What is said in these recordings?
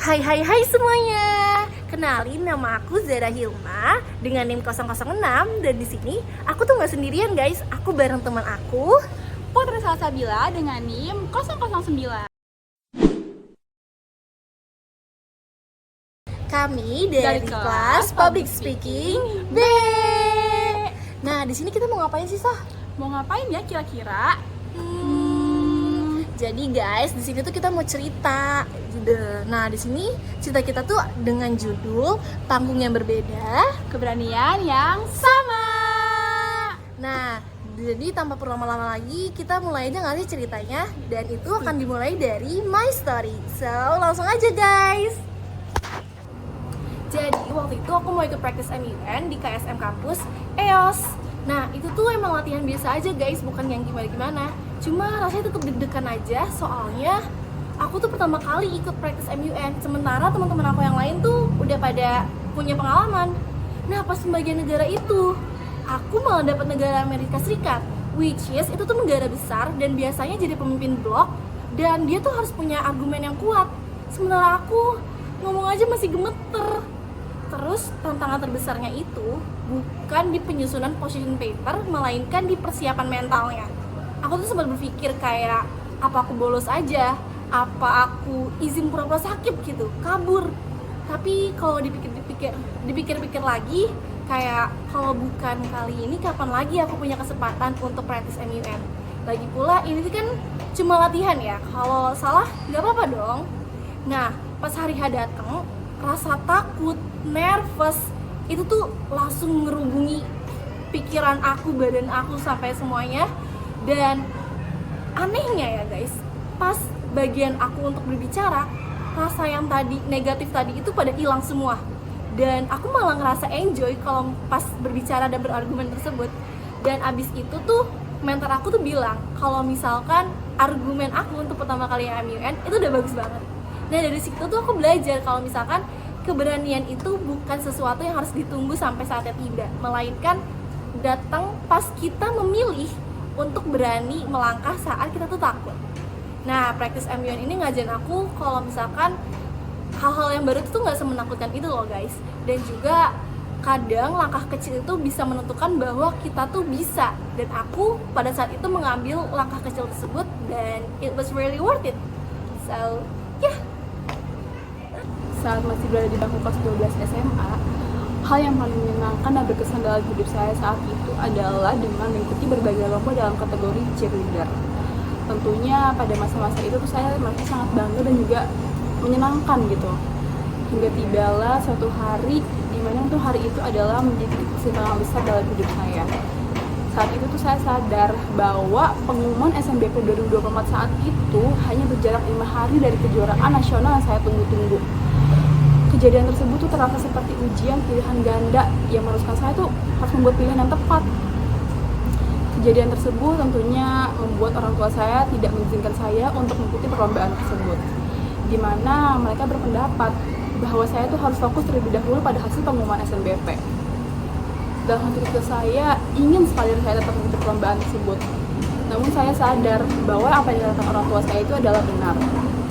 Hai semuanya. Kenalin, nama aku Zara Hilma dengan NIM 006 dan di sini aku tuh nggak sendirian guys. Aku bareng teman aku Putri Salsabila dengan NIM 009. Kami dari kelas Public Speaking B. Nah, di sini kita mau ngapain sih, Sah? Mau ngapain ya kira-kira? Jadi guys, di sini tuh kita mau cerita. Nah, di sini cerita kita tuh dengan judul Panggung yang Berbeda, Keberanian yang sama. Nah, jadi tanpa perlu lama-lama lagi, kita mulai aja nggak sih ceritanya? Dan itu akan dimulai dari my story. So, langsung aja guys. Jadi waktu itu aku mau ikut practice MUN di KSM kampus EOS. Nah, itu tuh emang latihan biasa aja guys, bukan yang gimana-gimana. Cuma rasanya tetap deg-degan aja, soalnya aku tuh pertama kali ikut practice MUN. Sementara teman-teman aku yang lain tuh udah pada punya pengalaman. Nah, pas pembagian negara itu, aku malah dapat negara Amerika Serikat, which is itu tuh negara besar dan biasanya jadi pemimpin blok, dan dia tuh harus punya argumen yang kuat. Sementara aku ngomong aja masih gemeter. Terus tantangan terbesarnya itu bukan di penyusunan position paper, melainkan di persiapan mentalnya. Aku tuh sempat berpikir kayak, apa aku bolos aja? Apa aku izin pura-pura sakit gitu, kabur? Tapi kalau dipikir-pikir lagi, kayak kalau bukan kali ini, kapan lagi aku punya kesempatan untuk practice MUN? Lagi pula ini kan cuma latihan ya, kalau salah nggak apa-apa dong. Nah, pas hari H datang, rasa takut, nervous, itu tuh langsung ngerubungi pikiran aku, badan aku, sampai semuanya. Dan anehnya ya guys, pas bagian aku untuk berbicara, rasa yang tadi negatif tadi itu pada hilang semua. Dan aku malah ngerasa enjoy kalau pas berbicara dan berargumen tersebut. Dan abis itu tuh mentor aku tuh bilang kalau misalkan argumen aku untuk pertama kali yang MUN itu udah bagus banget. Nah, dari situ tuh aku belajar kalau misalkan keberanian itu bukan sesuatu yang harus ditunggu sampai saatnya tiba, melainkan datang pas kita memilih untuk berani melangkah saat kita tuh takut. Nah, practice MUN ini ngajarin aku kalau misalkan hal-hal yang baru itu nggak semenakutkan itu loh guys. Dan juga kadang langkah kecil itu bisa menentukan bahwa kita tuh bisa. Dan aku pada saat itu mengambil langkah kecil tersebut dan it was really worth it. So, yeah. Saat masih berada di bangku kelas 12 SMA, hal yang paling menyenangkan dan berkesan dalam hidup saya saat itu adalah dengan mengikuti berbagai lomba dalam kategori cheerleader. Tentunya pada masa-masa itu tuh saya merasa sangat bangga dan juga menyenangkan gitu. Hingga tibalah suatu hari di mana tuh hari itu adalah menjadi persimpangan besar dalam hidup saya. Saat itu tuh saya sadar bahwa pengumuman SNBP 2024 saat itu hanya berjarak 5 hari dari kejuaraan nasional yang saya tunggu-tunggu. Kejadian tersebut tuh terasa seperti ujian pilihan ganda yang mengharuskan saya tuh harus membuat pilihan yang tepat. Kejadian tersebut tentunya membuat orang tua saya tidak mengizinkan saya untuk mengikuti perlombaan tersebut, di mana mereka berpendapat bahwa saya tuh harus fokus terlebih dahulu pada hasil pengumuman SNBP. Dalam hati saya ingin sekali saya tetap mengikuti perlombaan tersebut, namun saya sadar bahwa apa yang dikatakan orang tua saya itu adalah benar.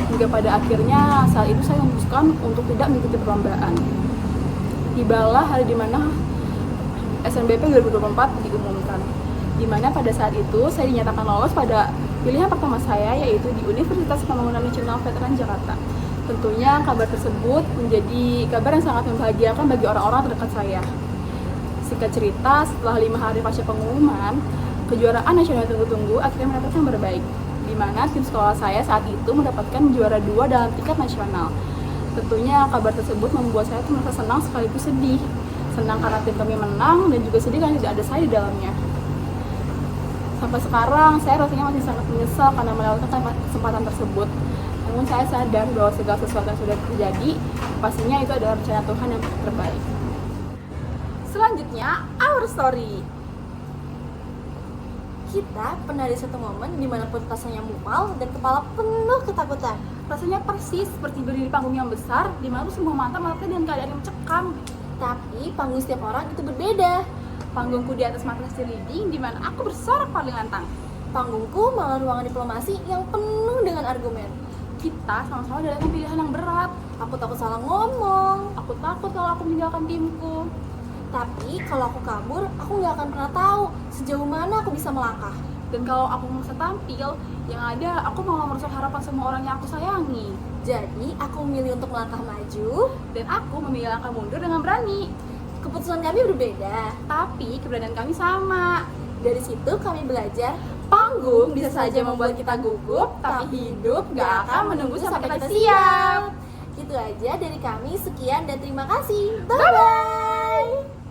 Hingga pada akhirnya saat itu saya memutuskan untuk tidak mengikuti perlombaan. Tibalah hari dimana SNBP 2024 diumumkan, dimana pada saat itu saya dinyatakan lolos pada pilihan pertama saya, yaitu di Universitas Pembangunan Nasional Veteran Jakarta. Tentunya kabar tersebut menjadi kabar yang sangat membahagiakan bagi orang-orang terdekat saya. Singkat cerita, setelah 5 hari pasca pengumuman, kejuaraan nasional tunggu-tunggu akhirnya mendapatkan kabar baik, di mana tim sekolah saya saat itu mendapatkan juara 2 dalam tingkat nasional. Tentunya kabar tersebut membuat saya merasa senang sekaligus sedih. Senang karena tim kami menang, dan juga sedih karena tidak ada saya di dalamnya. Sampai sekarang saya rasanya masih sangat menyesal karena melewatkan kesempatan tersebut. Namun saya sadar bahwa segala sesuatu yang sudah terjadi, pastinya itu adalah rencana Tuhan yang terbaik. Selanjutnya, our story. Kita pernah di satu momen di mana perut rasanya mual dan kepala penuh ketakutan. Rasanya persis seperti berdiri di panggung yang besar, di mana semua mata melihatnya dengan keadaan yang mencekam. Tapi panggung setiap orang itu berbeda. Panggungku di atas matras cheerleading, di mana aku bersorak paling lantang. Panggungku malah ruangan diplomasi yang penuh dengan argumen. Kita sama-sama dalam pilihan yang berat. Aku takut salah ngomong. Aku takut kalau aku meninggalkan timku. Tapi kalau aku kabur, aku nggak akan pernah tahu sejauh mana aku bisa melangkah. Dan kalau aku memaksa tampil, yang ada aku mau merusak harapan semua orang yang aku sayangi. Jadi, aku memilih untuk melangkah maju. Dan aku memilih langkah mundur dengan berani. Keputusan kami berbeda. Tapi keberanian kami sama. Dari situ kami belajar, Panggung bisa saja membuat kita gugup, tapi hidup gak akan menunggu sampai kita siap. Itu aja dari kami, sekian dan terima kasih. Bye-bye.